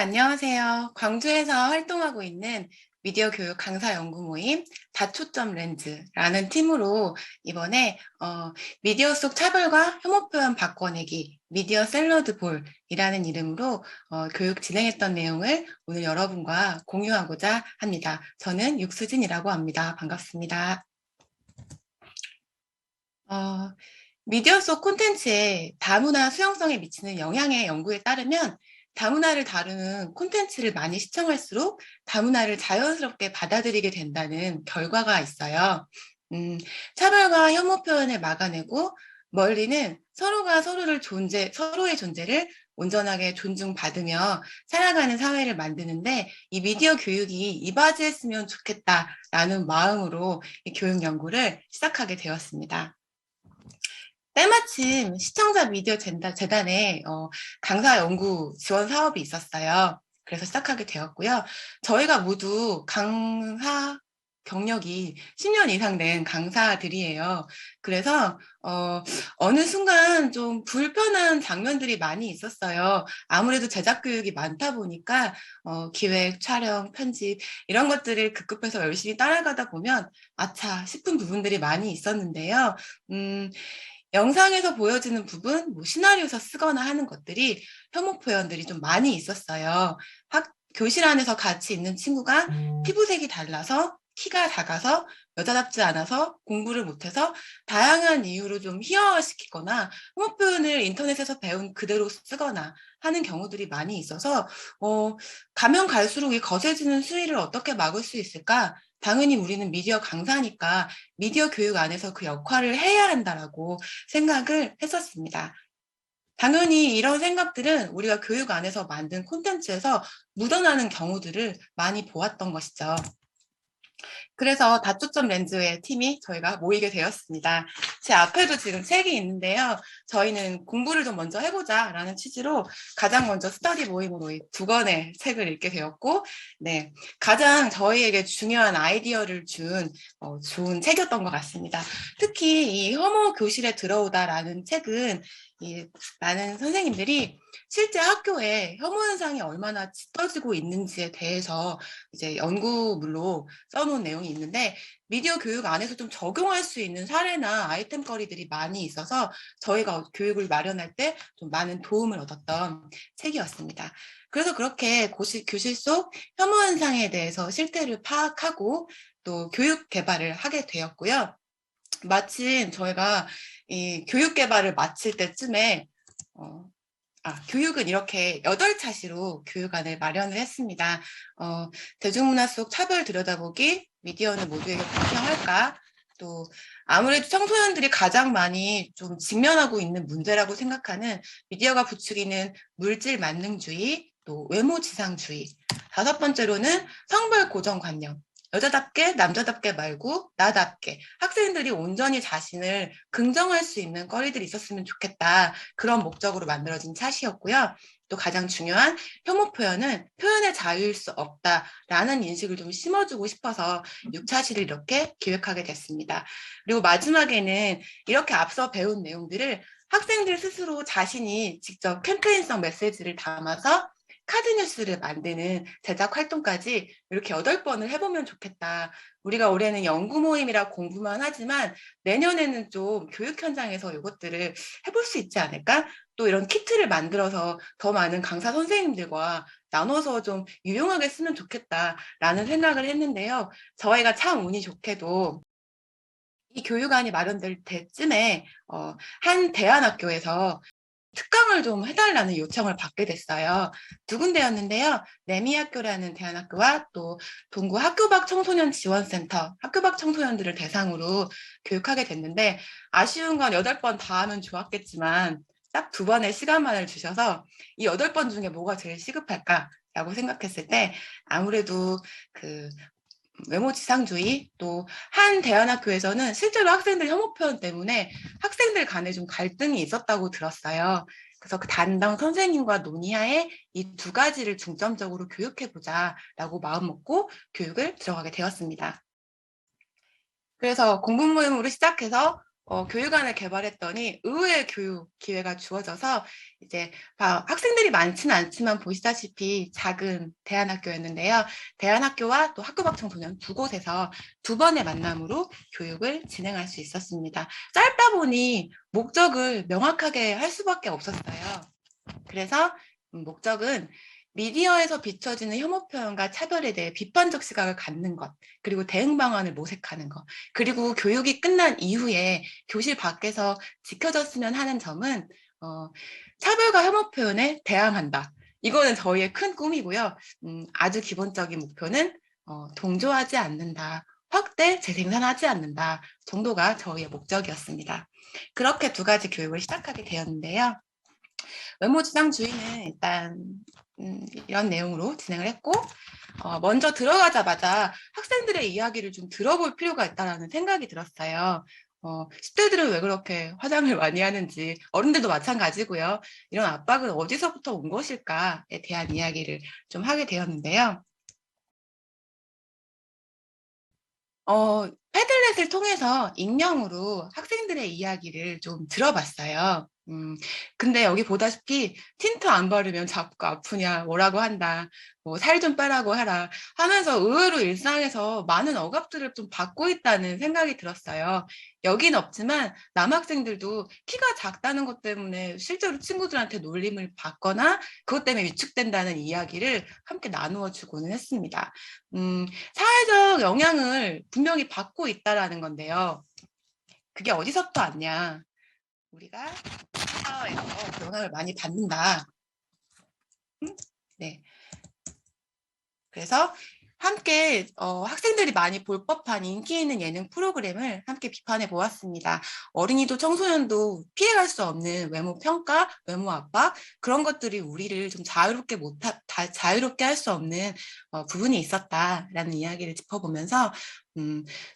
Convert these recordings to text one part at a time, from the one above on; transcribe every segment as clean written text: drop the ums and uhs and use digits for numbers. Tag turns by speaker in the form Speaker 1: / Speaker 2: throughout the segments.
Speaker 1: 안녕하세요. 광주에서 활동하고 있는 미디어 교육 강사 연구 모임 다초점 렌즈라는 팀으로 이번에 미디어 속 차별과 혐오 표현 바꿔내기 미디어 샐러드 볼이라는 이름으로 교육 진행했던 내용을 오늘 여러분과 공유하고자 합니다. 저는 육수진이라고 합니다. 반갑습니다. 어, 미디어 속 콘텐츠의 다문화 수용성에 미치는 영향의 연구에 따르면 다문화를 다루는 콘텐츠를 많이 시청할수록 다문화를 자연스럽게 받아들이게 된다는 결과가 있어요. 차별과 혐오 표현을 막아내고 멀리는 서로가 서로의 존재를 온전하게 존중받으며 살아가는 사회를 만드는데 이 미디어 교육이 이바지했으면 좋겠다라는 마음으로 이 교육 연구를 시작하게 되었습니다. 때마침 시청자 미디어 재단에 강사 연구 지원 사업이 있었어요. 그래서 시작하게 되었고요. 저희가 모두 강사 경력이 10년 이상 된 강사들이에요. 그래서 어느 순간 좀 불편한 장면들이 많이 있었어요. 아무래도 제작 교육이 많다 보니까 기획, 촬영, 편집 이런 것들을 급급해서 열심히 따라가다 보면 아차 싶은 부분들이 많이 있었는데요. 영상에서 보여지는 부분, 시나리오에서 쓰거나 하는 것들이 혐오 표현들이 좀 많이 있었어요. 교실 안에서 같이 있는 친구가 피부색이 달라서, 키가 작아서, 여자답지 않아서, 공부를 못해서 다양한 이유로 좀 희화화시키거나 혐오 표현을 인터넷에서 배운 그대로 쓰거나 하는 경우들이 많이 있어서 가면 갈수록 이 거세지는 수위를 어떻게 막을 수 있을까? 당연히 우리는 미디어 강사니까 미디어 교육 안에서 그 역할을 해야 한다라고 생각을 했었습니다. 당연히 이런 생각들은 우리가 교육 안에서 만든 콘텐츠에서 묻어나는 경우들을 많이 보았던 것이죠. 그래서 다초점 렌즈의 팀이 저희가 모이게 되었습니다. 제 앞에도 지금 책이 있는데요. 저희는 공부를 좀 먼저 해보자라는 취지로 가장 먼저 스터디 모임으로 이 두 권의 책을 읽게 되었고, 네, 가장 저희에게 중요한 아이디어를 준 좋은 책이었던 것 같습니다. 특히 이 혐오 교실에 들어오다라는 책은 많은 선생님들이 실제 학교에 혐오 현상이 얼마나 짙어지고 있는지에 대해서 이제 연구물로 써놓은 내용이 있는데 미디어 교육 안에서 좀 적용할 수 있는 사례나 아이템거리들이 많이 있어서 저희가 교육을 마련할 때 좀 많은 도움을 얻었던 책이었습니다. 그래서 그렇게 교실 속 혐오 현상에 대해서 실태를 파악하고 또 교육 개발을 하게 되었고요. 마침 저희가 이 교육 개발을 마칠 때쯤에 교육은 이렇게 8차시로 교육안을 마련을 했습니다. 대중문화 속 차별 들여다보기, 미디어는 모두에게 공평할까? 또 아무래도 청소년들이 가장 많이 좀 직면하고 있는 문제라고 생각하는 미디어가 부추기는 물질 만능주의, 또 외모 지상주의. 5번째로는 성별 고정관념. 여자답게 남자답게 말고 나답게 학생들이 온전히 자신을 긍정할 수 있는 거리들이 있었으면 좋겠다. 그런 목적으로 만들어진 샷이었고요. 또 가장 중요한 혐오 표현은 표현의 자유일 수 없다라는 인식을 좀 심어주고 싶어서 6차시를 이렇게 기획하게 됐습니다. 그리고 마지막에는 이렇게 앞서 배운 내용들을 학생들 스스로 자신이 직접 캠페인성 메시지를 담아서 카드뉴스를 만드는 제작 활동까지 이렇게 8번을 해보면 좋겠다. 우리가 올해는 연구 모임이라 공부만 하지만 내년에는 좀 교육 현장에서 이것들을 해볼 수 있지 않을까? 또 이런 키트를 만들어서 더 많은 강사 선생님들과 나눠서 좀 유용하게 쓰면 좋겠다라는 생각을 했는데요. 저희가 참 운이 좋게도 이 교육안이 마련될 때쯤에 한 대안학교에서 특강을 좀 해달라는 요청을 받게 됐어요. 두 군데였는데요. 내미학교라는 대안학교와 또 동구 학교 밖 청소년 지원센터, 학교 밖 청소년들을 대상으로 교육하게 됐는데 아쉬운 건 8번 다 하면 좋았겠지만 딱 2번의 시간만을 주셔서 이 8번 중에 뭐가 제일 시급할까라고 생각했을 때 아무래도 그 외모 지상주의 또 한 대안학교에서는 실제로 학생들 혐오 표현 때문에 학생들 간에 좀 갈등이 있었다고 들었어요. 그래서 그 담당 선생님과 논의하에 이 2가지를 중점적으로 교육해보자라고 마음먹고 교육을 들어가게 되었습니다. 그래서 공부 모임으로 시작해서 교육안을 개발했더니 의외의 교육 기회가 주어져서 이제 학생들이 많지는 않지만 보시다시피 작은 대안학교였는데요. 대안학교와 또 학교 밖 청소년 두 곳에서 두 번의 만남으로 교육을 진행할 수 있었습니다. 짧다 보니 목적을 명확하게 할 수밖에 없었어요. 그래서 목적은 미디어에서 비춰지는 혐오 표현과 차별에 대해 비판적 시각을 갖는 것, 그리고 대응 방안을 모색하는 것, 그리고 교육이 끝난 이후에 교실 밖에서 지켜졌으면 하는 점은 차별과 혐오 표현에 대항한다. 이거는 저희의 큰 꿈이고요. 아주 기본적인 목표는 동조하지 않는다. 확대 재생산하지 않는다 정도가 저희의 목적이었습니다. 그렇게 두 가지 교육을 시작하게 되었는데요. 외모지상주의는 일단 이런 내용으로 진행을 했고 먼저 들어가자마자 학생들의 이야기를 좀 들어볼 필요가 있다는 생각이 들었어요. 10대들은 왜 그렇게 화장을 많이 하는지 어른들도 마찬가지고요. 이런 압박은 어디서부터 온 것일까에 대한 이야기를 좀 하게 되었는데요. 패들렛을 통해서 익명으로 학생들의 이야기를 좀 들어봤어요. 근데 여기 보다시피 틴트 안 바르면 자꾸 아프냐, 뭐라고 한다, 뭐 살 좀 빼라고 하라 하면서 의외로 일상에서 많은 억압들을 좀 받고 있다는 생각이 들었어요. 여긴 없지만 남학생들도 키가 작다는 것 때문에 실제로 친구들한테 놀림을 받거나 그것 때문에 위축된다는 이야기를 함께 나누어 주고는 했습니다. 사회적 영향을 분명히 받고 있다라는 건데요. 그게 어디서부터 왔냐? 우리가 사회에서 영향을 많이 받는다. 네. 그래서 함께 학생들이 많이 볼 법한 인기 있는 예능 프로그램을 함께 비판해 보았습니다. 어린이도 청소년도 피해갈 수 없는 외모 평가, 외모 압박 그런 것들이 우리를 좀 자유롭게 할 수 없는 부분이 있었다라는 이야기를 짚어보면서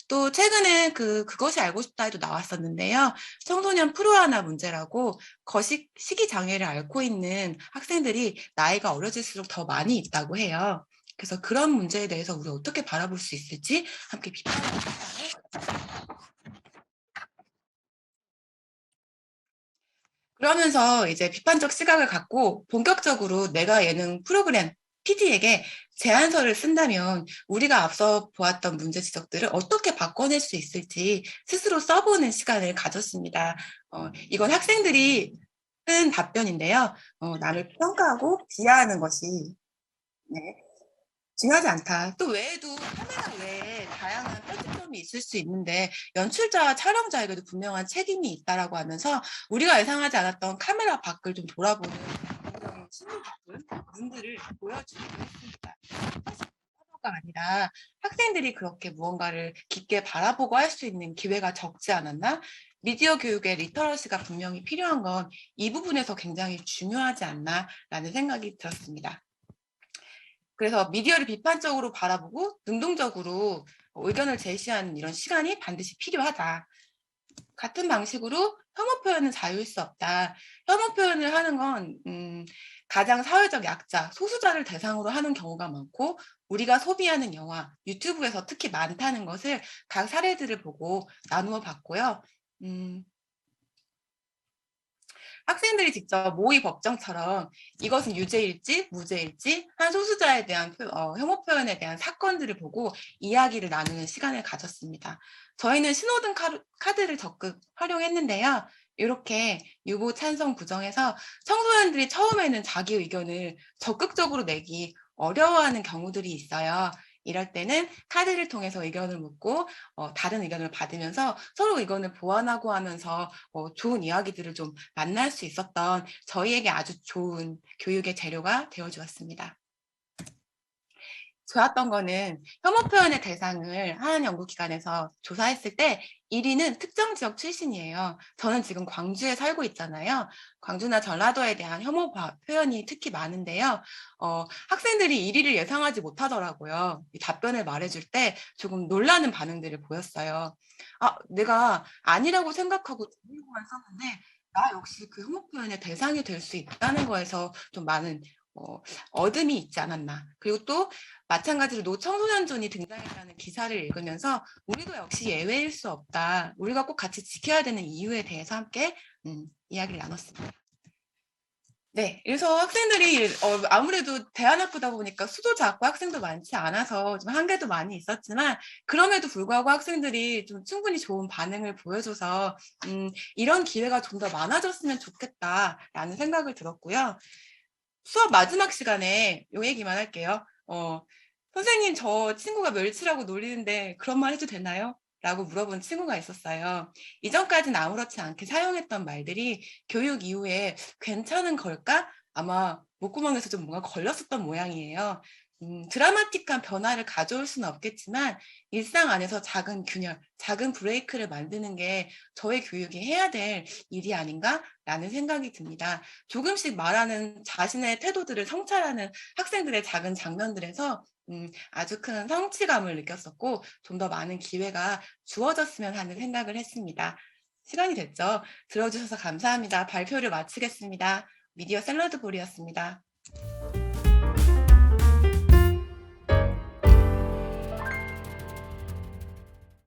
Speaker 1: 또 최근에 그것이 알고 싶다에도 나왔었는데요. 청소년 프로하나 문제라고 거식 시기 장애를 앓고 있는 학생들이 나이가 어려질수록 더 많이 있다고 해요. 그래서 그런 문제에 대해서 우리 어떻게 바라볼 수 있을지 함께 비판하는 시간을 그러면서 이제 비판적 시각을 갖고 본격적으로 내가 예능 프로그램 PD에게 제안서를 쓴다면 우리가 앞서 보았던 문제 지적들을 어떻게 바꿔낼 수 있을지 스스로 써보는 시간을 가졌습니다. 이건 학생들이 쓴 답변인데요. 나를 평가하고 비하하는 것이 네, 중요하지 않다. 또 외에도 카메라 외에 다양한 편집점이 있을 수 있는데 연출자와 촬영자에게도 분명한 책임이 있다라고 하면서 우리가 예상하지 않았던 카메라 밖을 좀 돌아보는 굉장히 심도 깊은 눈들을 보여주기도 했습니다. 사실 가 아니라 학생들이 그렇게 무언가를 깊게 바라보고 할 수 있는 기회가 적지 않았나? 미디어 교육의 리터러시가 분명히 필요한 건 이 부분에서 굉장히 중요하지 않나라는 생각이 들었습니다. 그래서 미디어를 비판적으로 바라보고 능동적으로 의견을 제시하는 이런 시간이 반드시 필요하다. 같은 방식으로 혐오 표현은 자유일 수 없다. 혐오 표현을 하는 건 가장 사회적 약자, 소수자를 대상으로 하는 경우가 많고 우리가 소비하는 영화, 유튜브에서 특히 많다는 것을 각 사례들을 보고 나누어 봤고요. 학생들이 직접 모의 법정처럼 이것은 유죄일지 무죄일지 한 소수자에 대한 혐오 표현에 대한 사건들을 보고 이야기를 나누는 시간을 가졌습니다. 저희는 신호등 카드를 적극 활용했는데요. 이렇게 유보 찬성 부정해서 청소년들이 처음에는 자기 의견을 적극적으로 내기 어려워하는 경우들이 있어요. 이럴 때는 카드를 통해서 의견을 묻고 다른 의견을 받으면서 서로 의견을 보완하고 하면서 좋은 이야기들을 좀 만날 수 있었던 저희에게 아주 좋은 교육의 재료가 되어주었습니다. 좋았던 거는 혐오 표현의 대상을 한 연구기관에서 조사했을 때 1위는 특정 지역 출신이에요. 저는 지금 광주에 살고 있잖아요. 광주나 전라도에 대한 혐오 표현이 특히 많은데요. 학생들이 1위를 예상하지 못하더라고요. 이 답변을 말해줄 때 조금 놀라는 반응들을 보였어요. 내가 아니라고 생각하고 들고만 썼는데 나 역시 그 혐오 표현의 대상이 될 수 있다는 거에서 좀 많은 어둠이 있지 않았나. 그리고 또 마찬가지로 노청소년존이 등장했다는 기사를 읽으면서 우리도 역시 예외일 수 없다. 우리가 꼭 같이 지켜야 되는 이유에 대해서 함께 이야기를 나눴습니다. 네, 그래서 학생들이 아무래도 대안학부다 보니까 수도 작고 학생도 많지 않아서 좀 한계도 많이 있었지만 그럼에도 불구하고 학생들이 좀 충분히 좋은 반응을 보여줘서 이런 기회가 좀 더 많아졌으면 좋겠다라는 생각을 들었고요. 수업 마지막 시간에 요 얘기만 할게요. 선생님, 저 친구가 멸치라고 놀리는데 그런 말 해도 되나요? 라고 물어본 친구가 있었어요. 이전까지는 아무렇지 않게 사용했던 말들이 교육 이후에 괜찮은 걸까? 아마 목구멍에서 좀 뭔가 걸렸었던 모양이에요. 드라마틱한 변화를 가져올 수는 없겠지만 일상 안에서 작은 균열, 작은 브레이크를 만드는 게 저의 교육이 해야 될 일이 아닌가라는 생각이 듭니다. 조금씩 말하는 자신의 태도들을 성찰하는 학생들의 작은 장면들에서 아주 큰 성취감을 느꼈었고 좀 더 많은 기회가 주어졌으면 하는 생각을 했습니다. 시간이 됐죠? 들어주셔서 감사합니다. 발표를 마치겠습니다. 미디어 샐러드 볼이었습니다.